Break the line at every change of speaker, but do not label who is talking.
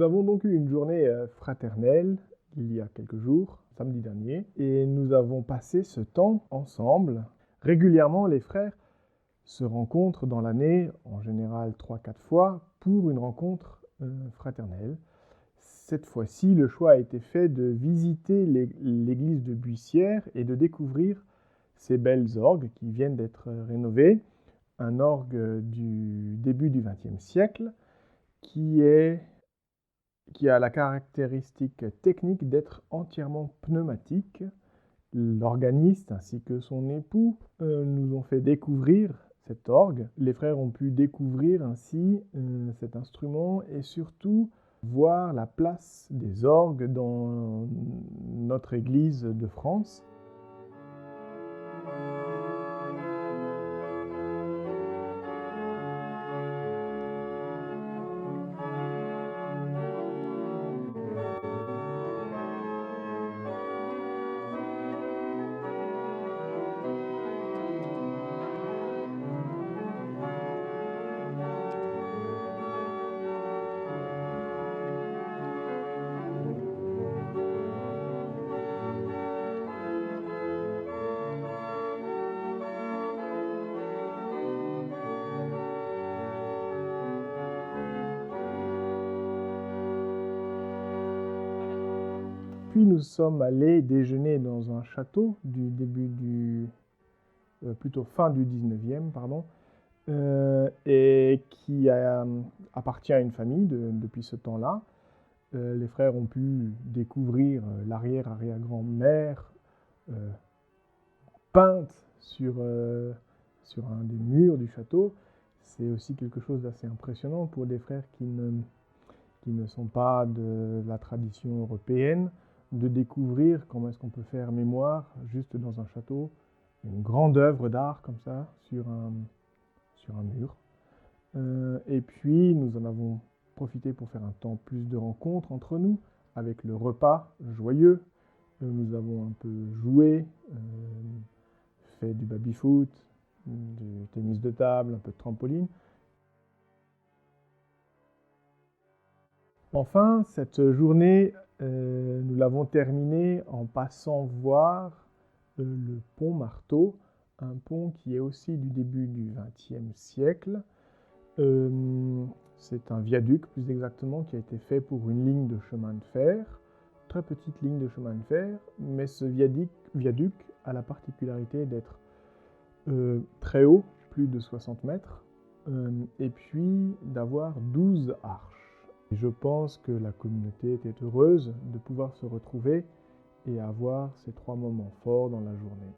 avons donc eu une journée fraternelle il y a quelques jours, samedi dernier, et nous avons passé ce temps ensemble. Régulièrement, les frères se rencontrent dans l'année, en général 3-4 fois, pour une rencontre fraternelle. Cette fois-ci, le choix a été fait de visiter l'église de Buissière et de découvrir ces belles orgues qui viennent d'être rénovées. Un orgue du début du XXe siècle qui a la caractéristique technique d'être entièrement pneumatique. L'organiste ainsi que son époux nous ont fait découvrir cet orgue. Les frères ont pu découvrir ainsi cet instrument et surtout voir la place des orgues dans notre Église de France. Puis nous sommes allés déjeuner dans un château du plutôt fin du 19e, pardon, et qui appartient à une famille depuis ce temps-là. Les frères ont pu découvrir l'arrière-arrière-grand-mère peinte sur un des murs du château. C'est aussi quelque chose d'assez impressionnant pour des frères qui ne sont pas de la tradition européenne, de découvrir comment est-ce qu'on peut faire mémoire juste dans un château, une grande œuvre d'art comme ça sur un mur. Et puis nous en avons profité pour faire un temps plus de rencontres entre nous, avec le repas joyeux. Nous avons un peu joué, fait du baby-foot, du tennis de table, un peu de trampoline. Enfin, cette journée, nous l'avons terminée en passant voir le pont Marteau, un pont qui est aussi du début du XXe siècle. C'est un viaduc, plus exactement, qui a été fait pour une ligne de chemin de fer, très petite ligne de chemin de fer, mais ce viaduc a la particularité d'être très haut, plus de 60 mètres, et puis d'avoir 12 arches. Et je pense que la communauté était heureuse de pouvoir se retrouver et avoir ces 3 moments forts dans la journée.